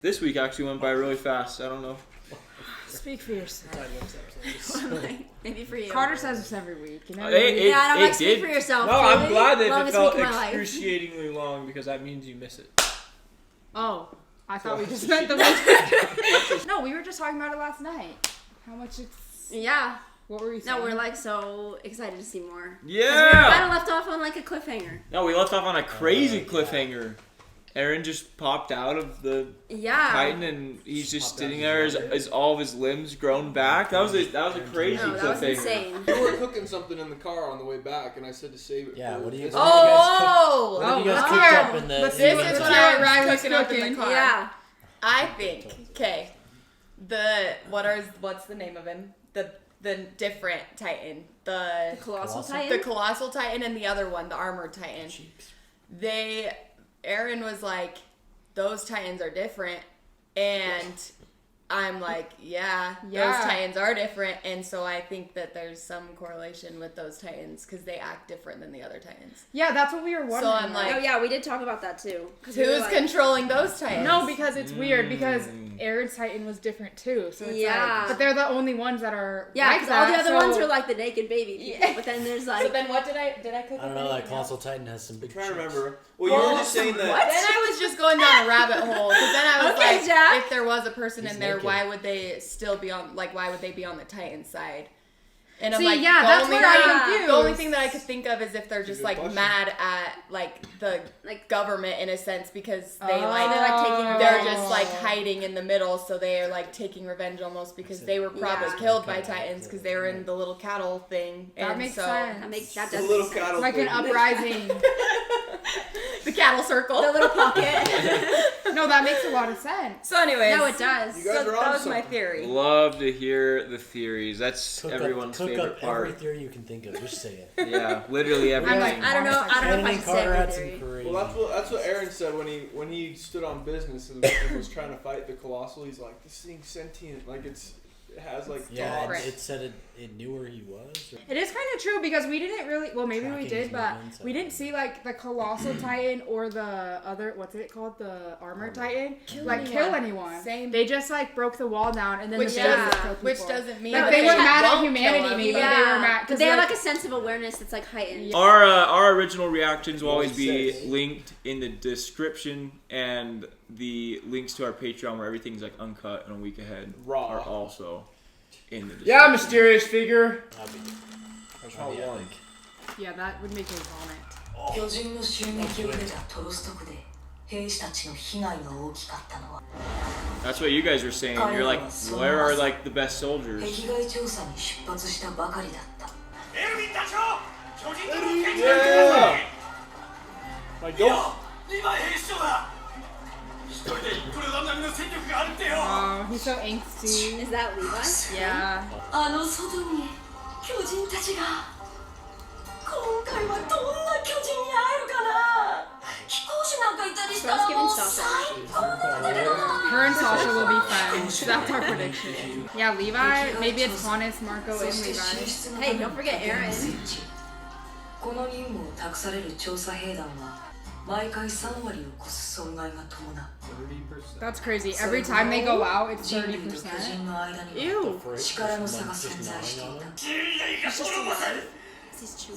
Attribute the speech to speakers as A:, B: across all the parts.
A: This week actually went by really fast. I don't know.
B: Speak for yourself.
C: Maybe for you.
B: Carter says this every week. You know?
C: It speak for yourself.
D: No, I'm glad that
C: Longest
D: it felt
C: week of my life.
D: excruciatingly long because that means you miss it.
B: Oh, I thought we just meant the most. No, we were just talking about it last night. How much it's.
C: Yeah.
B: What were you saying?
C: No, we're like so excited to see more.
A: Yeah.
C: We kind of left off on like a cliffhanger.
A: No, we left off on a crazy cliffhanger. Eren just popped out of the Titan and he's just sitting there as all of his limbs grown back. That was a crazy cliffhanger.
C: That was insane.
E: We were cooking something in the car on the way back, and I said to save it.
F: Yeah, what do you guys
B: cooked
F: up in the...
B: This is what I was cooking up in the car.
C: Yeah.
G: I think, okay, what's the name of him? The different Titan. The
C: Colossal Titan?
G: The Colossal Titan and the other one, the Armored Titan. Eren was like, those Titans are different, and I'm like, yeah, those Titans are different, and so I think that there's some correlation with those Titans, because they act different than the other Titans.
B: Yeah, that's what we were wondering.
G: So I'm like...
C: Oh yeah, we did talk about that too.
G: Who's controlling those Titans?
B: No, because it's weird, because Eren's Titan was different too, so it's like... But they're the only ones that are like that,
C: all the other ones are like the naked baby people, but then there's like...
G: So then what did I cook?
F: I don't know, that Colossal Titan has some big
E: I'm trying to
F: chips.
E: remember. Well, you were just saying that.
G: What? Then I was just going down a rabbit hole. Because then I was like,
C: Jack.
G: if there was a person in there,
F: naked.
G: why would they still be on? Like, why would they be on the Titan side? And I'm
B: See,
G: like,
B: yeah, that's where I'm confused.
G: The only thing that I could think of is if they're just like
E: question.
G: mad at like the government in a sense because they
C: they're like taking
G: they're
C: revenge.
G: just like hiding in the middle, so they are like taking revenge almost because they were probably killed by Titans because they were in the little cattle thing.
B: That
G: and
B: makes
G: so,
B: sense.
C: That
E: The
C: does
E: little
C: make sense.
E: cattle
B: Like an
E: thing.
B: uprising.
G: The cattle circle.
C: The little pocket.
B: No, that makes a lot of sense.
G: So anyways.
C: No, it does.
E: You guys
G: So
E: are
G: that
E: on
G: was my
E: something.
G: theory.
A: Love to hear the theories. That's everyone's
F: cook
A: favorite
F: up
A: part.
F: every theory you can think of. Just say it.
A: Yeah, literally everything.
B: I'm like,
C: I don't know if I
F: Shannon
C: can
F: Carter had
C: say
F: some crazy.
E: Well, that's what Eren said when he stood on business and was trying to fight the Colossal. He's like, this thing's sentient. Like it has like
F: Yeah,
E: thoughts.
F: it said it knew where he was.
B: It is kind of true because we didn't really, well maybe we
F: Tracking
B: did,
F: his
B: but
F: movements,
B: we didn't see like the Colossal Titan or the other, what's it called, the Armored Titan, kill anyone.
G: Same.
B: They just like broke the wall down and then
G: Which
B: the business
G: doesn't,
B: killed people.
G: which doesn't mean
B: Like,
G: that
B: they weren't mad at
G: won't
B: humanity,
G: kill
B: maybe.
G: them.
B: They were mad
C: But they have like a sense of awareness that's like heightened.
A: Our original reactions will always be
E: Says.
A: linked in the description, and the links to our Patreon where everything's like uncut and a week ahead
E: Raw.
A: are also in the description.
D: Yeah, mysterious figure.
E: That's how one.
B: Yeah, that would make me vomit.
H: 巨人の襲撃を受けたトロスト区で兵士たちの被害が大きかったのは
A: That's what you guys are saying. You're like, where are like the best soldiers?
H: 壁外調査に出発したばかりだった
E: Yeah. My God.
B: Oh, he's so angsty.
C: Is that Levi?
B: Yeah.
H: あの外に巨人たちが今回はどんな巨人に会えるかな飛行士なんかいたりしたらもう最高なんだけど
B: Her and Sasha will be friends. That's our prediction. Yeah, Levi. Maybe it's Juanes, Marco, and
H: そして進
B: Levi.
H: 出の
C: Hey, don't forget Eren.
H: この任務を託される調査兵団は毎回3割を超す損害が伴う
B: That's crazy. Every time they go out, it's
H: 人類と巨
B: 30%.
H: 人の間には
B: Ew.
H: 力の差が存在していた
C: He's chewing.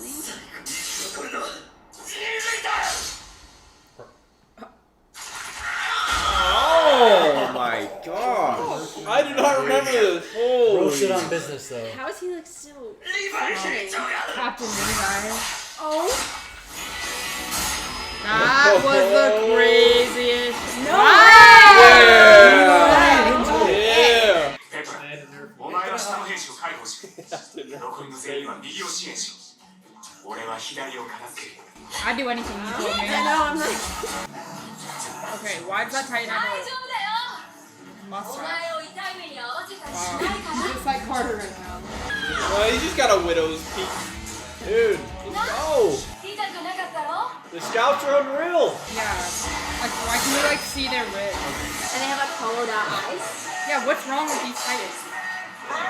A: Oh my god!
E: I do not remember this.
F: Roasted on business though.
C: How is he like so?
B: Captain Levi. Oh. That was the craziest. No.
E: Yeah.
I: お前は下の兵士を解放し、残りの全員は右を支援しろ。俺は左を片付ける。
B: I'd do anything you told me.
C: I know. I'm like.
B: Okay, why does that Titan have a mustache? Wow, he's just like Carter right now.
E: Well, he just got a widow's peak. Dude, let's go. The scouts are unreal.
B: Yeah. Like, why can you like see their ribs?
C: And they have like hollowed out eyes.
B: Yeah, what's wrong with these Titans?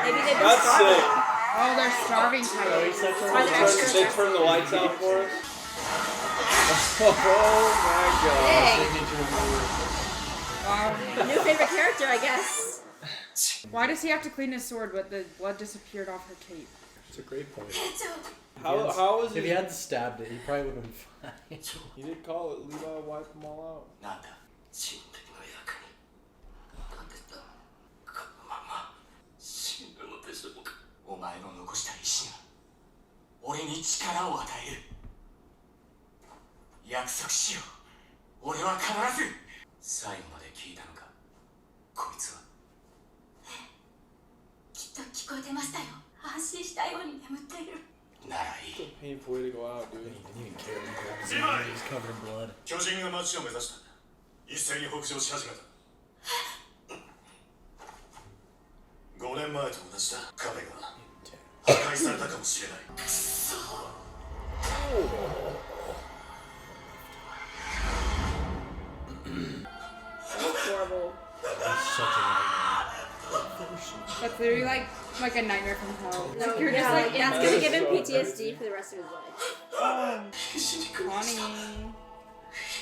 C: Maybe they've been
E: That's
C: starving.
E: sick.
B: Oh, they're starving Titans.
E: They turn the lights out for us. Oh my god.
C: Hey.
B: Wow.
C: New favorite character, I guess.
B: Why does he have to clean his sword but the blood disappeared off her cape?
F: It's a great point.
E: How was
F: If
E: it?
F: he hadn't stabbed it, he probably would have been fine.
E: You did call it. Levi wiped them all out.
I: なんだ死の敵の役になんでだこのまま死ぬのでしょうかお前の残した石が俺に力を与える約束しよう俺は必ず最後まで聞いたのかこいつは
H: きっと聞こえてましたよ。安心したように眠っている。
I: ならいい
E: It's a painful way to go out, dude.
F: He didn't even care.
I: Levi!
F: He was covered in blood.
I: 巨人が町を目指した一斉に北上し始めた5年前と同じだ壁が破壊されたかもしれないくそ
C: Horrible.
F: That's such a nightmare.
B: That's literally like a nightmare from hell.
C: No,
B: Like, you're
C: yeah,
B: just like
C: like, that's gonna give him PTSD for the rest of his life.
I: 必死に暮らした
B: Connie.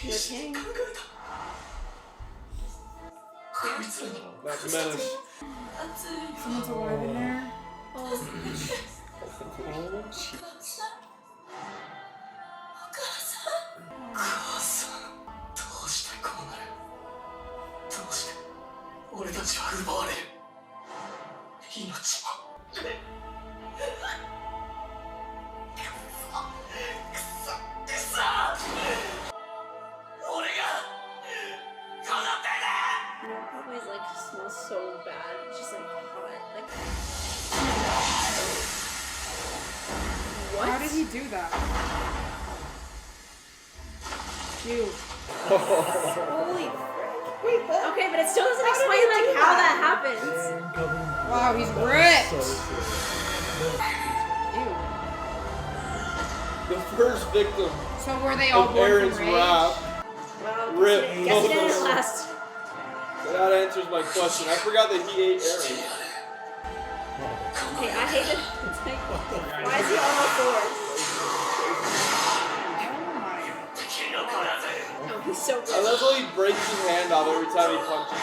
I: 必死に考えたこいつらに
E: That's menace.
B: Someone's alive in there.
E: Oh,
I: 母さんどうしてこうなるどうして俺たちは奪われる命もくそくそ俺がこの手で
C: Probably like smells so bad. It's just like hot. Like
B: How did he do that? Ew.
C: holy frick. Okay, but it still doesn't explain like how that happens.
B: Wow, he's ripped. Ew.
E: The first victim
B: So were they all
E: of
B: born
E: Eren's
B: from rage?
E: wrath.
C: Well,
E: Rip.
C: guess it didn't last.
E: That answers my question. I forgot that he ate Eren.
C: Okay, I hate it. It's like, why is he on all fours? Oh, he's so
E: I
C: good.
E: love how he breaks his hand off every time he punches.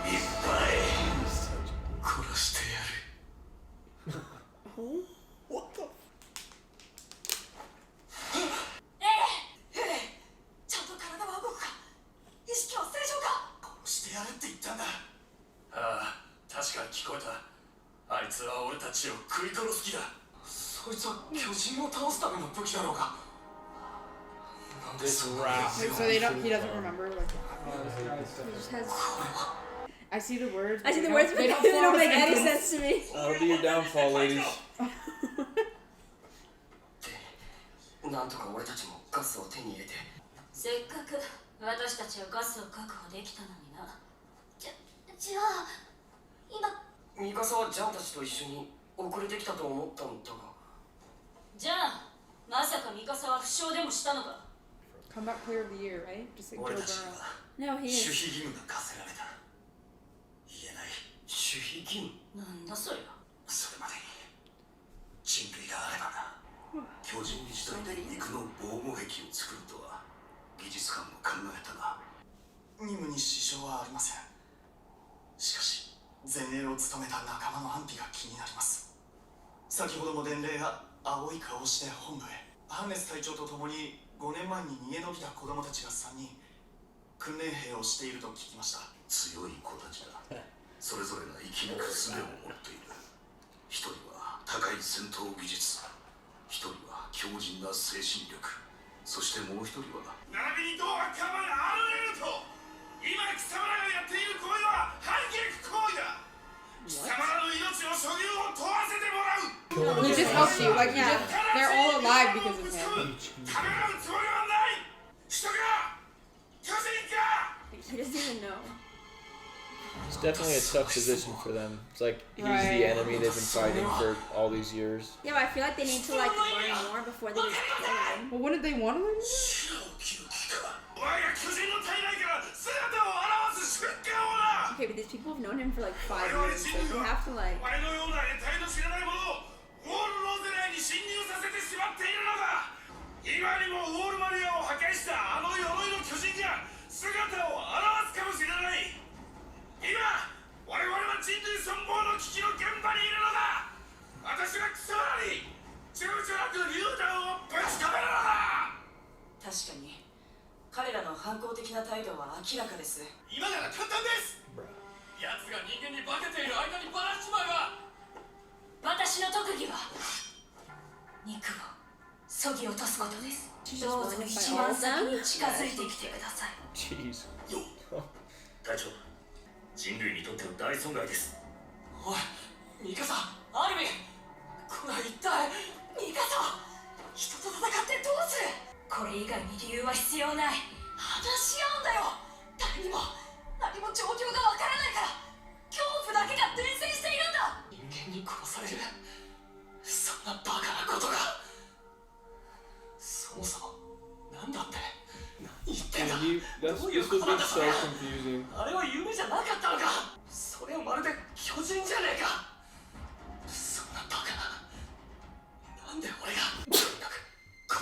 I: いっぱい殺してやる
E: What the?
H: ちゃんと体は動くか。意識は正常か。
I: 殺してやるって言ったんだああ確かに聞こえたあいつは俺たちを食い殺す気だそいつは巨人を倒すための武器だろうかなんでそんな
B: Wait, so he doesn't remember? Like,
C: He just has.
B: I see the words.
C: I see
B: but
C: the words, but they don't make any
B: sentence.
C: sense to me.
E: That'll be your downfall, ladies.
I: なんとか俺たちもガスを手に入れて
H: せっかく私たちはガスを確保できたのにな。じゃあ今
I: ミカサはジャンたちと一緒に遅れてきたと思ったんだが
H: じゃあまさかミカサは負傷でもしたのか。
B: Comeback player of the year, right? Just like
I: 俺
B: Joe
I: たち
B: Burrow.
I: は
C: No, he
I: 守
C: is.
I: 秘義務が課せられた言えない守秘義務
H: なんだそれは。
I: それまでに人類があればな巨人に一人で肉の防護壁を作るとは技術官も考えたが任務に支障はありませんしかし前衛を務めた仲間の安否が気になります先ほども伝令が青い顔をして本部へハンネス隊長と共に5年前に逃げ延びた子供たちが3人訓練兵をしていると聞きました強い子たちだそれぞれが生き抜く術を持っている一人は高い戦闘技術一人は強靭な精神力そしてもう一人は並びにどうあかまがあると今貴様らがやっている行為は反逆行為だ貴様らの命の所有を問わせてもらう
B: He just helps you. Like, they're all alive because of him.
I: ためらうつもりはない人か巨人か
C: He doesn't even know.
A: It's definitely a tough position for them. It's like he's the enemy they've been fighting for all these years.
C: Yeah, but I feel like they need to like learn more before they just kill him.
B: Well, wouldn't they want to learn?
I: 白を切る気かお前が巨人の体内から姿を現す瞬間をな
C: Okay, but these people have known him for like 5 years, so they have to like.
I: お前のような得体の知らないものをウォールローゼ内に侵入させてしまっているのだ今にもウォールマリアを破壊したあの鎧の巨人が姿を現すかもしれない。今我々は人類存亡の危機の現場にいるのだ。私は貴様らに躊躇なく榴弾をぶち込めるのだ。
H: 確かに彼らの反抗的な態度は明らかです。
I: 今なら簡単です。奴が人間に化けている間にバラしちまえば。
H: 私の特技は肉を削ぎ落とすことです。どうぞ一番先に近づいてきてください。
A: Jeez.
I: 隊長、人類にとっての大損害です。
H: おい、ミカサ、アルミン、これは一体。ミカサ、人と戦ってどうする。これ以外に理由は必要ない。話し合うんだよ。誰にも何も状況がわからないから。恐怖だけが伝染しているんだ。人間に殺される、そんなバカなことが。そもそもなんだって。何言ってんだ。どういうことなんだそれ。あれは夢じゃなかったのか。それはまるで巨人じゃねえか。そんなバカな。なんで俺が。とにかく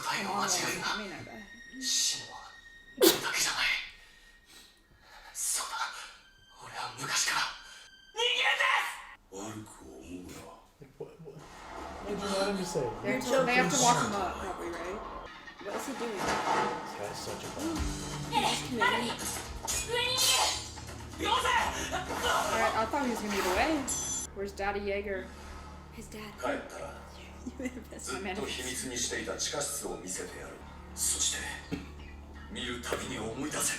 H: 答えの間違いが死ぬは俺だけじゃない。そうだ、俺は昔から人間です。
I: 悪く思うな。
F: What did you want him to say?
B: They have to walk him up, probably, right?
C: What is he doing?
F: This guy's such a bum.
H: アルミン、上に逃げ。よせ。
B: Alright, I thought he was gonna get away. Where's Daddy Yeager?
C: His dad.
I: 帰ったらずっと秘密にしていた地下室を見せてやる。そして見るたびに思い出せ。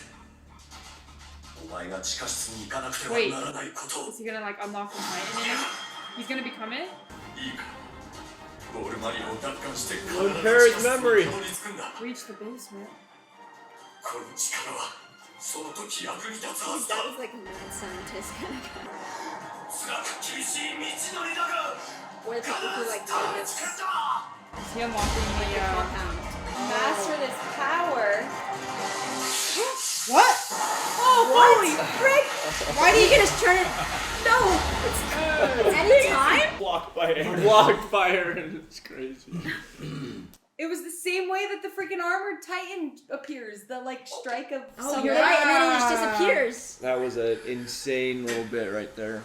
I: お前が地下室に行かなくてはならないこと。
B: Is he gonna like unlock the Titan in it? He's gonna become it?
I: いいか、ゴールマリオを奪還して必ず
A: Impair his memory.
I: 地下室にたどり着くんだ。
B: Reach the basement.
I: この力はその時役に立つは
C: His
I: ずだ。
C: dad was like a mad scientist kind of guy.
I: 辛く厳しい道のりだが
C: Or the people who like did this
B: Is he unlocking the
C: compound.
G: Master this power.
B: What? Oh, holy frick!
C: Why do you just turn it? No! Anytime?
A: Blocked by Eren. Blocked by Eren. It's crazy.
G: It was the same way that the freaking armored titan appears. The like strike of.
C: Oh,
G: some-
C: you're right, and then it just disappears.
A: That was an insane little bit right there.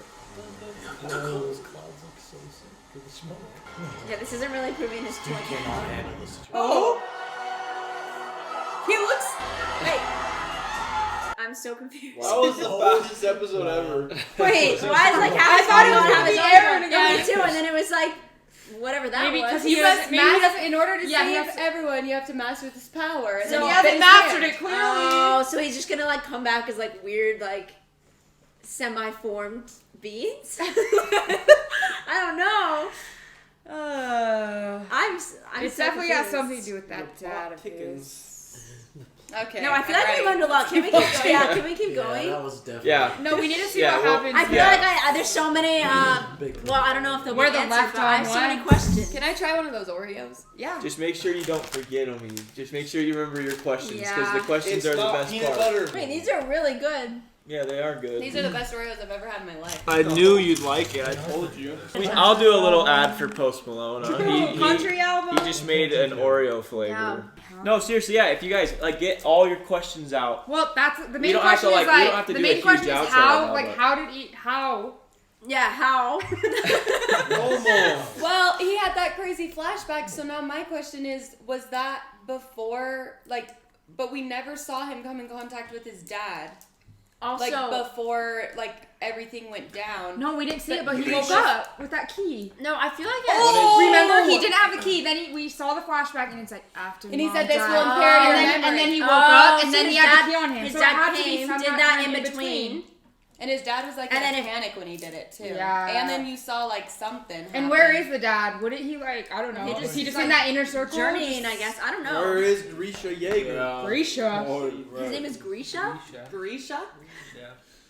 F: Oh, those clouds look so sick. For the smoke.
C: Yeah, this isn't really proving his
F: You
C: point.
F: cannot handle this situation.
G: Oh! He looks.
C: Wait. I'm so confused.
E: That was the fastest episode ever.
C: Wait, why is like half
G: I thought it was
C: gonna
G: gonna
C: have his
G: be
C: own
G: Eren
C: one?
G: again.
C: Yeah, me too, and then it was like whatever that
B: Maybe
C: was.
B: because
G: You must in order to
B: Yeah, he
G: save
B: has to-
G: everyone, you have to master this power. And
C: So
G: then
C: he
G: you
C: hasn't
G: then
B: mastered
G: can't.
B: it clearly.
C: Oh, so he's just gonna like come back as like weird like semi-formed beings? I don't know. I'm
B: It's
C: so
B: definitely got
C: confused.
B: something to do with that dad of his.
E: Thickens.
G: Okay.
C: No, I feel like
G: alright.
C: we learned a lot. Can we keep going? Yeah, can we keep
F: Yeah,
C: going?
F: that was definitely.
A: Yeah.
B: No, we need to see
A: Yeah,
B: what
A: well,
B: happens.
C: I feel
A: Yeah.
C: like there's so many.
F: Big
C: Well, I don't know if they'll
B: We're
C: be
B: the
C: answered,
B: left
C: but I have
B: on
C: so many
B: one.
C: questions.
G: Can I try one of those Oreos?
B: Yeah.
A: Just make sure you don't forget them. Just make sure you remember your questions because the
C: Yeah.
A: questions
E: It's
A: are the
E: not
A: best
E: peanut
A: part.
E: butter.
C: Wait, these are really good.
A: Yeah, they are good.
G: These are the best Oreos I've ever had in my life.
A: I knew you'd like it. I told you. I'll do a little ad for Post Malone.
G: Country album.
A: He just made an Oreo flavor. No, seriously, yeah. If you guys like get all your questions out.
B: Well, that's the
A: We
B: main
A: don't have to,
B: question. Is
A: like, we don't have to
B: the
A: do a
B: main
A: huge
B: question is
A: outro
B: how,
A: now,
B: like,
A: but-
B: how?
C: Yeah, how?
E: No more.
G: Well, he had that crazy flashback, so now my question is, was that before, like, but we never saw him come in contact with his dad.
C: Also,
G: Like, before, like, everything went down.
B: No, we didn't see it, but he
A: But-
B: woke up with that key.
C: no, I feel like
G: Oh!
B: Remember, he didn't have the key. Then we saw the flashback, and it's like after.
G: And he
B: Mom
G: said this
B: died.
G: will impair your
B: and
G: memory.
B: then he woke
C: Oh,
B: up, and
C: so
B: then he
C: his
B: had
C: dad-
B: the key on him.
C: his
B: so
C: dad
B: it had to be
C: came,
B: some
C: did
B: time
C: that in between.
G: And his dad was, like,
C: And
G: in
C: then
G: a
C: if-
G: panic when he did it, too.
B: Yeah.
G: And then you saw, like, something
B: And
G: happen.
B: where is the dad? Wouldn't he like? I don't know.
C: He
B: Is
C: just-
B: he just
C: like,
B: in that inner circle?
C: Journeying, I guess. I don't know.
E: Where is Grisha Yeager?
A: Yeah.
B: Grisha.
E: Oh,
C: His
E: right.
C: name is Grisha?
G: Grisha?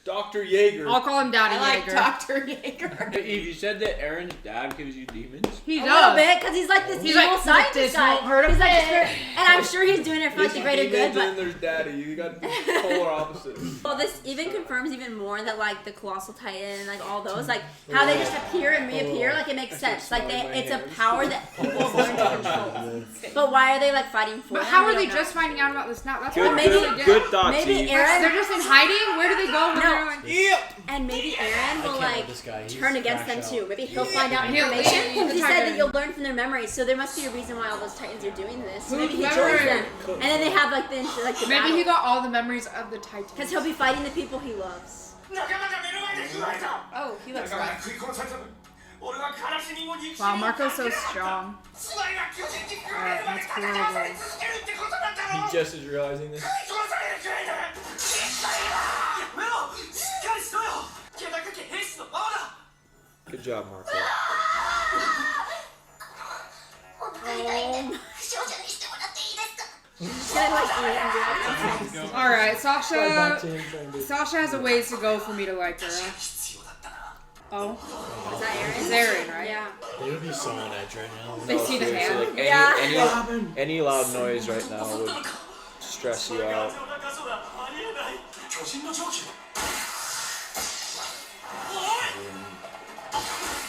E: Dr. Jaeger.
B: I'll call him Daddy
G: I like
B: Yeager.
G: Dr. Yeager.
A: Hey, Eve, you said that Eren's dad gives you demons?
B: He
C: A
B: does.
C: little bit, because he's like this
B: He's
C: evil
B: like,
C: scientist
B: this
C: guy.
B: won't hurt a
C: He's like,
B: bit.
C: and I'm sure he's doing it for like the greater good,
E: Then
C: but
E: there's Daddy. You got the polar opposite.
C: well, this even confirms even more that like the Colossal Titan, like all those, like how they just appear and reappear, like it makes sense. Like it's a power that people learn to control. But why are they like fighting for?
B: But
C: them?
B: how
C: We
B: are they
C: don't know.
B: just finding out about this now? That's
A: Good,
B: what
C: maybe-
B: really
A: good thought,
C: Maybe
A: Eve.
C: Eren.
B: They're just in hiding? Where do they go when
C: No.
B: they're like...
C: And maybe Eren will
F: can't
C: like
F: let this guy. He's
C: turn against them
F: crash
C: too.
F: out.
C: Maybe he'll find out
B: He'll
C: information.
B: leave
C: Because
B: the
C: he said
B: Titan.
C: that you'll learn from their memories, so there must be a reason why all those Titans are doing this. So maybe he
B: Whoever-
C: joins them, and then they have like the
B: Maybe he
C: battle.
B: got all the memories of the Titans.
C: Because he'll be fighting the people he loves.
I: 仲間が目の前で食われた
C: Oh, he looks
I: 仲間が
C: rough.
I: 食い殺された俺は悲しみも憎しみ
B: Wow,
I: も
B: Marco's so
I: 感じなかった
B: strong.
I: つまりは巨人に食われるまで
B: That's
I: 戦わされ続けるってことなんだろ
E: He just is realizing this.
I: 食い殺されるくらいなら実際だやめろしっかりしろよ気高き兵士のままだ
A: Good job, Marco.
H: お腹痛いんで少女にしてもらっていいですか
C: He's gonna like eat and be like,
B: Alright,
F: Back
B: Sasha...
F: to him trying to.
B: Sasha has a ways to go for me to like her.
I: 必要だったな
B: Oh,
C: is that Eren?
B: it's Eren, right?
C: Yeah.
F: They would be so on edge right now.
B: They see the
A: Seriously,
B: hand.
A: like
C: Yeah.
A: any loud noise right now would stress you out.
I: そうだありえない巨人の蒸気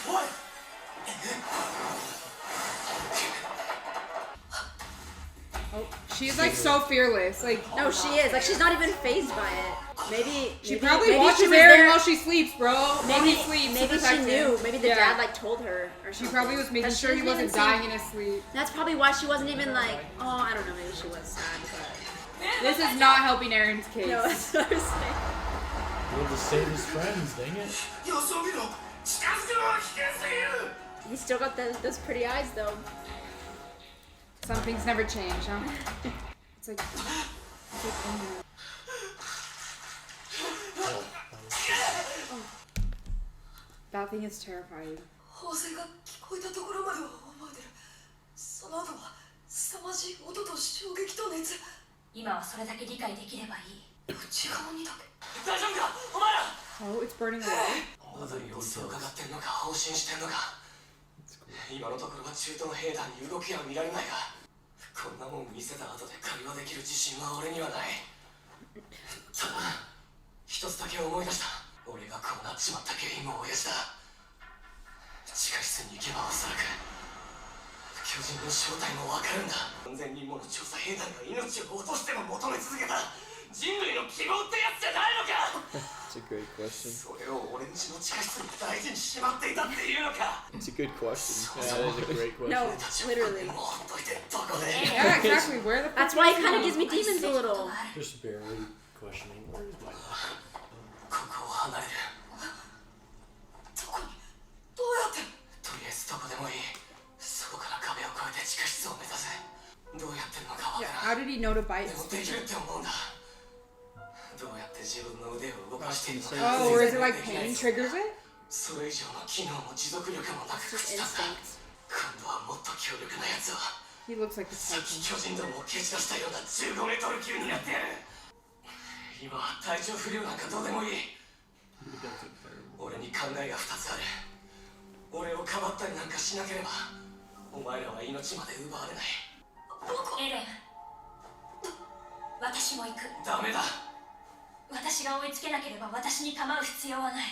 I: おいおい
B: Oh, she's like so fearless. Like,
C: No, she is. Like she's not even phased by it. Maybe
B: she
C: maybe,
B: probably
C: maybe
B: watches
C: she was
B: Eren
C: there.
B: while she sleeps, bro. While
C: Maybe
B: he sleeps.
C: maybe
B: to
C: she
B: protect
C: knew.
B: him.
C: Maybe the
B: Yeah.
C: dad like told her. Or
B: She
C: something.
B: probably was making
C: But
B: sure he
C: she doesn't
B: wasn't
C: even
B: dying
C: seem-
B: in his sleep.
C: That's probably why she wasn't even like. Oh, I don't know. Maybe she was sad, but
B: This is not helping Eren's case.
C: no, that's what I'm saying.
F: He wanted to save his friends, dang it.
I: 様子を見ろ近づくのは危険すぎる
C: He's still got those pretty eyes though.
B: Some things never change, huh? It's like... That thing is terrifying.
H: 砲声が聞こえたところまでは覚えてるその後は凄まじい音と衝撃と熱今はそれだけ理解できればいい内側にだけ
I: 大丈夫かお前ら
B: Oh, it's burning away.
I: まだ様子を伺ってんのか放心してんのか今のところは中東兵団に動きは見られないがこんなもん見せた後で会話できる自信は俺にはないただ一つだけ思い出した俺がこうなっちまった原因も親父だ地下室に行けばおそらく巨人の正体もわかるんだ3000人もの調査兵団が命を落としても求め続けた人類の希望ってやつじゃないのか
A: That's a great question.
I: それを俺んちの地下室に大事にしまっていたっていうのか
A: It's a good question.
F: Yeah, that is a great question.
C: No, literally.
I: もうほっといてどこで
B: Yeah, exactly. Where the fuck
C: That's why
B: is
C: it kind of
B: he?
C: gives me demons a little.
F: Just barely questioning. Where's my
I: ここを離れる
H: どこにどうやって
I: とりあえずどこでもいいそこから壁を越えて地下室を目指すどうやってるのかわ
B: Yeah,
I: から
B: how
I: ん
B: did he know to bite
I: で
B: his
I: もでき
B: finger?
I: るって思うんだどうやって自分の腕を動かしているのか
B: Oh, or is it like pain triggers it?
I: それ以上の機能も持続力もなく
C: Just
I: 朽ちたんだ
C: instinct.
I: 今度はもっと強力なやつを
B: He looks like a
I: さっき
B: Titan.
I: 巨人どもを蹴散らしたような15メートル級になってやる今は体調不良なんかどうでもいい俺に考えが2つある俺をかばったりなんかしなければお前らは命まで奪われない
H: エレン私も行く
I: ダメだ
H: 私が追いつけなければ私に構う必要はない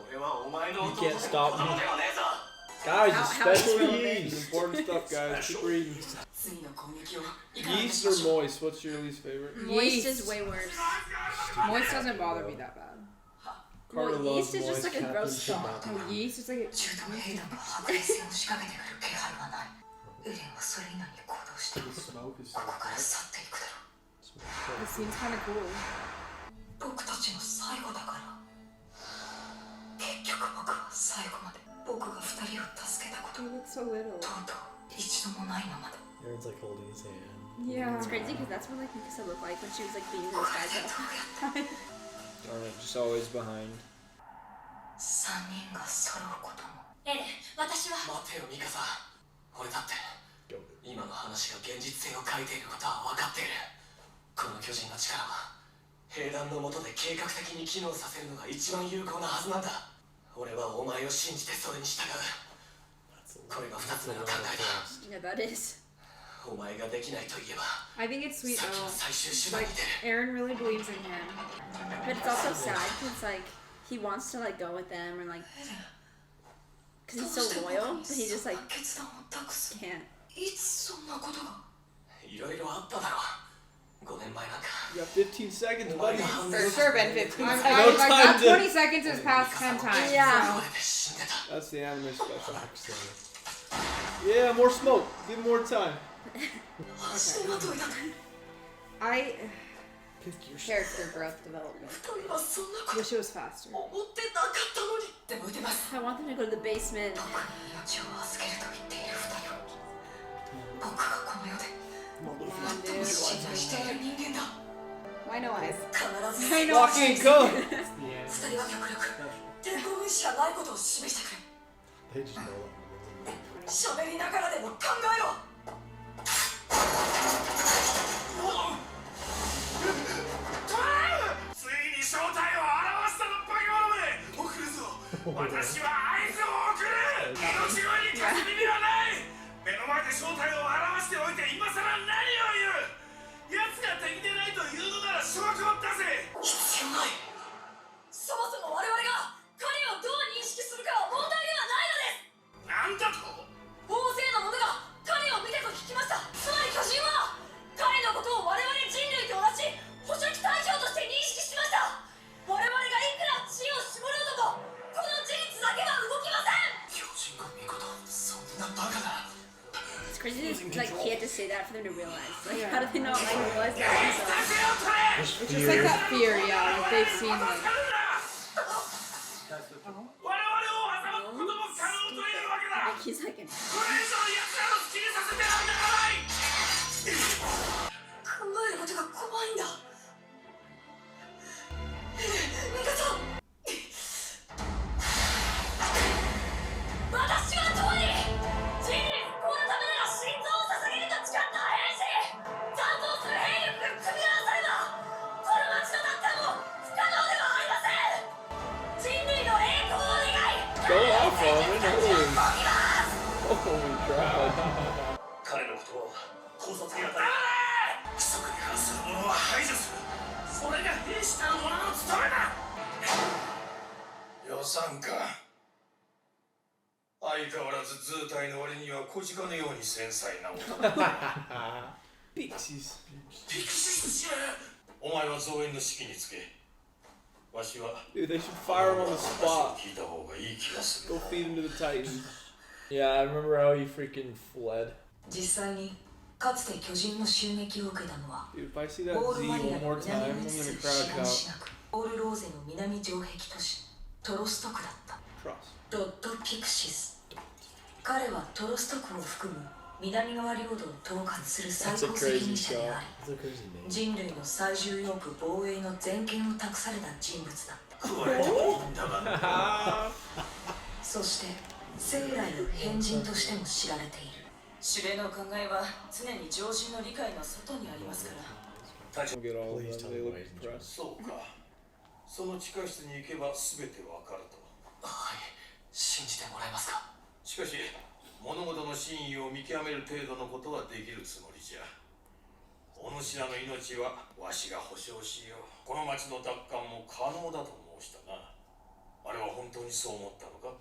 I: 俺はお前の
A: You
I: 弟
A: can't
I: で
A: stop
I: 子供
A: me.
I: ではねえぞ
E: Guys,
C: How
E: especially
C: relevant.
E: yeast. Important stuff, guys. Keep reading.
I: 次の攻撃をいかがに
E: Yeast
I: しまし
E: or
I: ょう
E: moist? What's your least favorite?
C: Moist
B: Yeast.
C: is way worse.
B: Moist doesn't bother me that bad.
E: Carter
C: Well,
E: loves
C: yeast is just
E: moist.
C: like a
F: Captain
C: gross
F: should
C: thought.
F: not be.
B: Oh, yeast is like...
H: 中東兵団が白衛戦を仕掛けてくる気配はないエレンはそれ以内に行動して
E: The smoke is
H: こ
E: so
H: こから
E: hot.
H: 去っていくだろ
B: It seems kind of cool.
H: う僕たちの最後だから結局僕は最後まで僕が2人を助けたこと
B: He looks so little.
H: とうとう一度もないままだ
F: Aaron's like holding his hand.
B: Yeah.
C: It's crazy because that's what like Mikasa looked like when she was like being those guys up.
A: Just always behind.
H: 3人が揃うこともエレン私は
I: 待てよミカサ俺だって今の話が現実性を書いていることは分かっているこの巨人の力は
H: 兵団の下で計画的に機能させるのが一番有効なはずなんだ。俺はお前を信じてそれに従う。これが2つ目の考えだ。
C: Yeah, that is.
H: お前ができないと言えば
B: I think it's sweet
H: さっきの
B: though.
H: 最終手段
B: Like
H: に出る。
B: Eren really believes in him.
C: But it's also sad because like he wants to like go with them and like because he's so loyal, but he just like
H: 決断を託す。
C: can't.
H: いつそんなことが。いろいろあっただろう。5年前なんか。
E: You got 15 seconds, buddy.
G: For sure, been 15
B: I,
G: seconds.
B: I, like
E: time
B: that
E: to-
B: 20 seconds has passed 10 times.
C: Yeah.
H: これで死んでた。
E: That's the anime special. Yeah, more smoke. Give him more time.
H: 足手まといだと。
B: I
G: Character growth development.
H: 二人はそんなこと
B: wish it was faster.
H: 思ってなかったのに。でも撃てます。
C: I want them to go to the basement.
H: 僕に命を預けると言っている二人は。僕がこの世で最も信頼している人間だ。
G: Why no eyes?
H: 必ず
B: I know.
E: Walking code.
H: 二人は極力抵抗軍師がないことを示してくれ。
F: They just know it.
H: 喋りながらでも考えろ。ついに正体を現したのバカ者め。送るぞ。私は合図を送る。命乞いに勝つ耳はない。目の前で正体を表しておいて今さら何を言う。奴が敵でないというのなら証拠を出せ。必要ない。そもそも我々が彼をどう認識するかは問題ではないのです。なんだと。大勢の者が彼を見たと聞きました。つまり巨人は彼のことを我々人類と同じ捕食対象として認識しました。我々がいくら知恵を絞ろうともこの事実だけは動きません。巨人が見事。そんなバカな。
C: It's crazy. Like he had to say that for them to realize. Like how do they not like realize that themselves?
B: It's just like that fear, yeah. Like they've seen like.
H: 我々を欺くことも可能というわけだ。
C: Like he's like,
H: これ以上奴らの好きにさせてはならない。考えることが怖いんだ。味方。私は共に人類復興のためなら心臓を捧げると誓った兵士。残存する兵力が組み合わさればこの町の奪還も不可能ではありません。人類の栄光を願い。
E: Go off, Armin. Holy crap.
H: 彼のことを考察に当たり規則に反する者は排除する。それが兵士たる者の務めだ。予算か。相変わらず図体の割には小鹿のように繊細な男。
E: Pixies.
H: ピクシスじゃ。お前は増援の指揮につけ。わしは
E: Dude, they should fire him on the
H: 話
E: spot.
H: を聞いた方がいい気がする。
E: Go feed him to the Titans.
D: Yeah, I remember how he freaking fled.
H: 実際にかつて巨人の襲撃を受けたのは
E: Dude, if I see that
H: ボー
E: Z
H: ルマリア
E: one
H: の
E: more time,
H: 南
E: I'm
H: に位置す
E: gonna
H: る
E: crowd
H: 知らん
E: out.
H: しなくオールローゼの南城壁都市トロストクだった。
E: Trust.
H: ドットピクシス。彼はトロストクを含む南側領土を統括する最高責任者であり
F: It's a crazy name.
H: 人類の最重要区防衛の全権を託された人物だった。加えてもいいんだがそして生来の変人としても知られている。司令の考えは常に常人の理解の外にありますから。
E: We'll get all of
F: Please
E: them.
F: tell
E: They
F: me
E: look
F: why he's
E: depressed.
I: そうか。その地下室に行けば全てわかると。
H: はい、信じてもらえますか。
I: しかし物事の真意を見極める程度のことはできるつもりじゃ。お主らの命はわしが保証しよう。この町の奪還も可能だと申したな。あれは本当にそう思ったのか。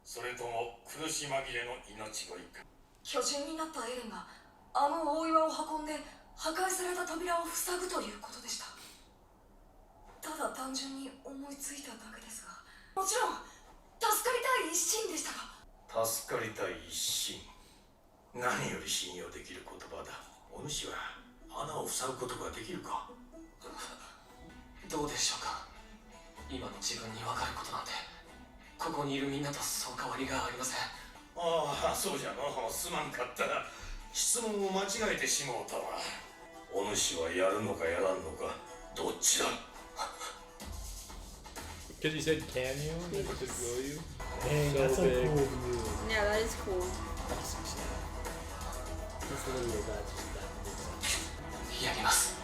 I: それとも苦し紛れの命乞いか。
H: 巨人になったエレンがあの大岩を運んで破壊された扉を塞ぐということでした。ただ単純に思いついただけですが、もちろん助かりたい一心でしたが。
I: 助かりたい一心。何より信用できる言葉だ。お主は穴を塞ぐことができるか。
H: どうでしょうか。今の自分に分かることなんてここにいるみんなとそう変わりがありません。
I: ああ、そうじゃの。すまんかった。質問を間違えてしもうたわ。お主はやるのかやらんのか、どっちだ。
D: Because you said, can you? And then he said, will you?
F: Dang,
D: So
F: that's a
D: big.
F: cool move.
C: yeah, that is cool.
F: That's literally that. Just that makes sense.
H: やります。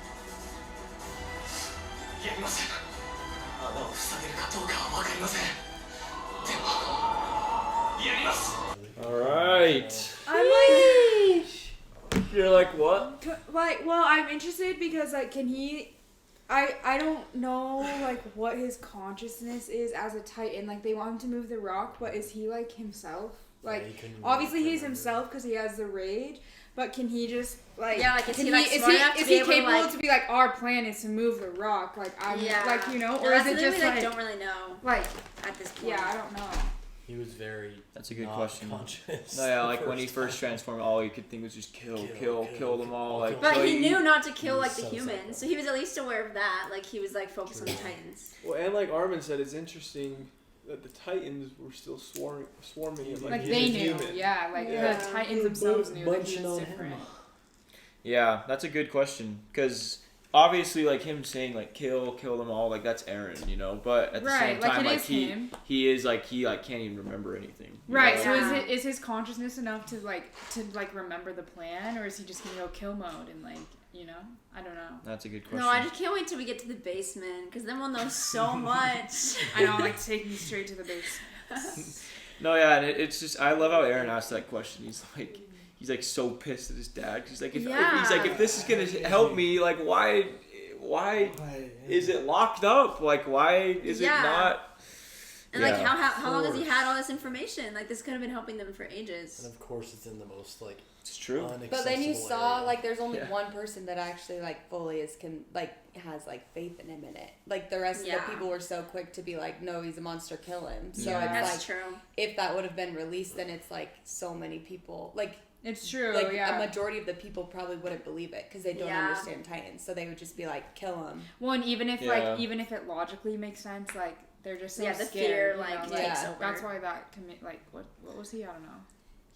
I: やりません。穴を塞げるかどうかは分かりません。でもやります。
A: Alright.
B: I'm
A: You're like, what?
B: well, I'm interested because like, can he? I don't know like what his consciousness is as a Titan. Like they want him to move the rock, but is he like himself? Like obviously he's himself because he has the rage. But can he just like?
C: Yeah, like is he like
B: is
C: smart enough to be able
B: capable to be like our plan is to move the rock? Like I'm like you know, or is it just like
C: don't really know?
B: Like
C: at this point.
B: Yeah, I don't know.
F: He was very.
A: That's a good question.
F: Conscious.
A: No, yeah, like when he first transformed, all he could think was just kill them all. Like,
C: but he knew not to kill like the humans, so he was at least aware of that. Like he was like focused on the Titans.
E: Well, and like Armin said, it's interesting that the Titans were still swarming
B: like they knew, yeah, like the Titans themselves knew that he was different.
A: Yeah, that's a good question because obviously, like him saying like kill them all, like that's Eren, you know. But at the same time, like he is like he like can't even remember anything.
B: Right.
A: Know?
B: So is his consciousness enough to remember the plan, or is he just gonna go kill mode and like you know? I don't know.
A: That's a good question.
C: No, I just can't wait till we get to the basement because then we'll know so much.
B: I know, like take me straight to the basement.
A: No, yeah, and it's just I love how Eren asked that question. He's like so pissed at his dad. He's like, if this is gonna help me, like, why is it locked up? Like, why is it not?
C: And like, how long has he had all this information? Like, this could have been helping them for ages.
F: And of course, it's in the most like.
A: It's true.
G: But then you saw like, there's only one person that actually like fully has like faith in him in it. Like the rest of the people were so quick to be like, no, he's a monster, kill him. So it's
C: that's
G: like,
C: true.
G: If that would have been released, then it's like so many people like.
B: It's true.
G: Like a majority of the people probably wouldn't believe it because they don't understand Titans, so they would just be like, "Kill him."
B: Well, and even if even if it logically makes sense, like they're just so
C: the
B: scared.
C: fear like takes over.
B: That's why that like what was he? I don't know.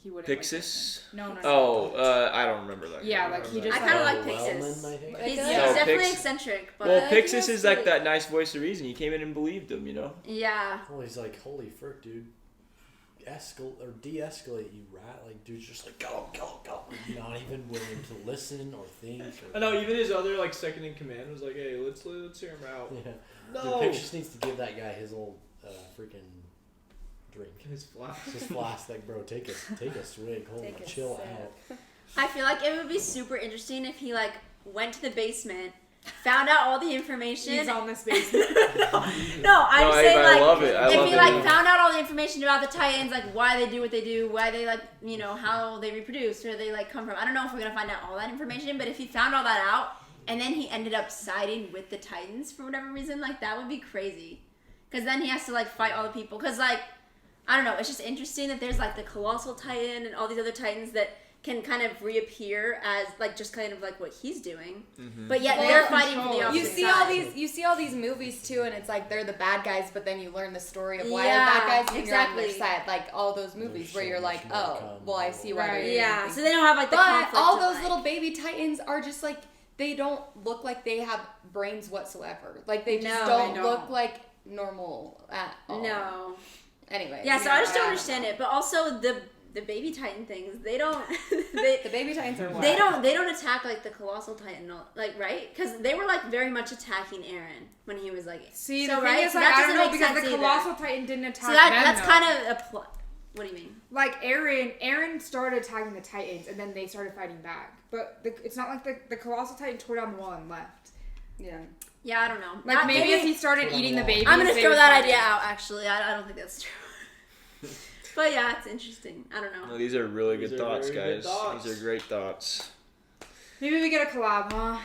B: He would.
A: Pixis?
B: No.
A: Oh, I don't remember that.
B: Yeah, like he just.
C: I kind of like Pixis. He's definitely eccentric, but.
A: Well, Pixis is like that nice voice of reason. He came in and believed him, you know.
C: Yeah.
F: Well, he's like, holy frick, dude. De-escalate, you rat. Like, dude's just like, go. Not even willing to listen or think.
E: I know, even his other, like, second in command was like, hey, let's hear him out.
F: Yeah.
E: No!
F: The Pixis needs to give that guy his old freaking drink.
E: His flask.
F: His flask, like, bro, take a swig. Hold on, chill out.
C: I feel like it would be super interesting if he, like, went to the basement, found out all the information.
B: He's on this basement.
C: I'm saying like,
A: I love it.
C: If he like found out all the information about the Titans, like why they do what they do, why they like, you know, how they reproduce, where they like come from. I don't know if we're gonna find out all that information, but if he found all that out and then he ended up siding with the Titans for whatever reason, like that would be crazy. Because then he has to like fight all the people. Because like, I don't know, it's just interesting that there's like the Colossal Titan and all these other Titans that can kind of reappear as like just kind of like what he's doing, but yet they're fighting for the opposite side.
G: You see all these movies too, and it's like they're the bad guys, but then you learn the story of why they're bad guys and you're on their side. Like all those movies where you're like, oh, well, I see why they're doing
C: so they don't have like the conflict.
G: But all those little baby Titans are just like they don't look like they have brains whatsoever. Like they just don't look like normal at all.
C: No.
G: Anyway.
C: Yeah, so I just don't understand it, but also the baby Titan things, they don't.
G: The baby Titans are.
C: They don't attack like the Colossal Titan, like right? Because they were like very much attacking Eren when he was like.
B: See,
C: so
B: the
C: right,
B: thing is, like, I don't know because the Colossal Titan didn't attack.
C: So that's kind of a plot. What do you mean?
B: Like Eren started attacking the Titans, and then they started fighting back. But it's not like the Colossal Titan tore down the wall and left.
G: Yeah.
C: Yeah, I don't know.
B: Like maybe if he started eating the babies.
C: I'm gonna throw that idea out. Actually, I don't think that's true. But yeah, it's interesting. I don't know.
A: No, these are really good thoughts, guys. These are great thoughts.
B: Maybe we get a collab, huh?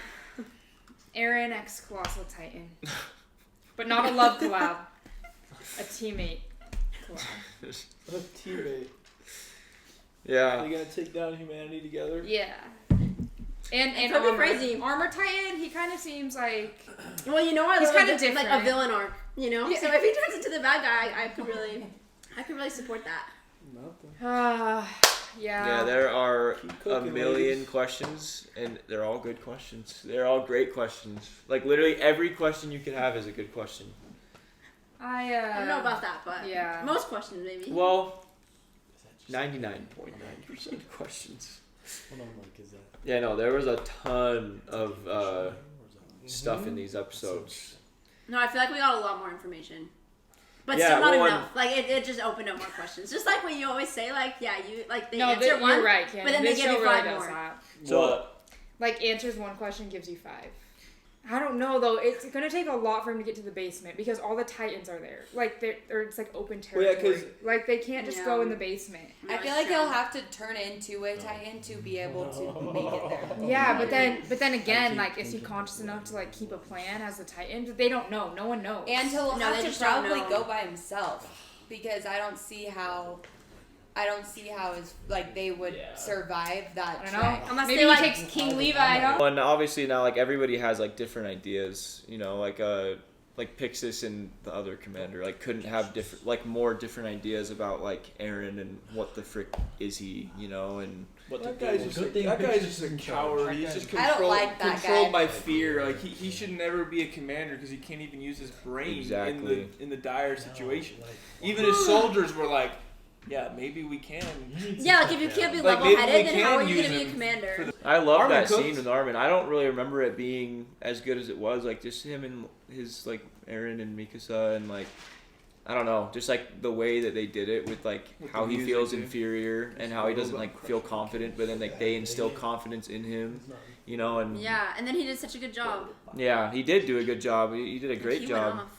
B: Eren x Colossal Titan. But not a love collab. A teammate collab.
E: A teammate.
A: Yeah.
E: They're gonna take down humanity together?
B: Yeah. And Armor Titan, he kind of seems like...
C: Well, you know,
B: he's kind of different.
C: Like a villain arc, you know? Yeah. So if he turns into the bad guy, I could really support that.
B: Yeah.
A: Yeah, there are a million questions, and they're all good questions. They're all great questions. Like, literally every question you can have is a good question.
C: I don't know about that, but most questions, maybe.
A: Well, 99.9% of questions.
F: What like is that?
A: Yeah, no, there was a ton of stuff in these episodes.
C: No, I feel like we got a lot more information. But
A: Yeah,
C: still not
A: well,
C: enough. Like, it just opened up more questions. Just like when you always say, like, yeah, you, like, they
B: No,
C: answer
B: you're
C: one,
B: right, Ken.
C: but then
B: This
C: they give
B: show
C: you
B: really
C: 5
B: does
C: more.
B: that.
A: So
B: Like, answers one question, gives you 5. I don't know, though. It's going to take a lot for him to get to the basement because all the Titans are there. Like, it's like open territory.
E: Well, yeah, 'cause-
B: like, they can't just go in the basement.
G: I feel like he'll have to turn into a Titan to be able to make it there.
B: Yeah, but then again, like, is he conscious enough to, like, keep a plan as a Titan? They don't know. No one knows.
G: And he'll
C: No,
G: have
C: they
G: to
C: just don't
G: probably
C: know.
G: go by himself because I don't see how is like they would survive that.
B: I don't know.
G: trek.
C: Unless
B: Maybe
C: they,
B: he
C: like,
B: takes King Levi.
A: Well, and obviously now, like, everybody has, like, different ideas, you know, like Pixis and the other commander, like, couldn't have different, like, more different ideas about, like, Eren and what the frick is he, you know, and
D: What to
E: That
D: do.
E: guy's just a coward. He's just
G: I don't like that
E: controlled
G: guy.
E: by fear. Like he should never be a commander because he can't even use his brain
A: Exactly.
E: in the dire situation. Even his soldiers were like, "Yeah, maybe we can."
C: Yeah, like, if you can't be
E: Like, maybe
C: level-headed,
E: we
C: then how are
E: can
C: you going to
E: use
C: be a
E: him
C: commander?
A: I love
E: Armin
A: that
E: cooked.
A: scene with Armin. I don't really remember it being as good as it was. Like, just him and his, like, Eren and Mikasa and, like, I don't know, just, like, the way that they did it with, like,
E: With
A: how
E: the
A: he
E: music,
A: feels
E: too.
A: inferior and how he doesn't, like, feel confident, but then, like, they instill confidence in him, you know, and
C: Yeah, and then he did such a good job.
A: yeah, he did do a good job. He did a great
C: he
A: job.
C: went off.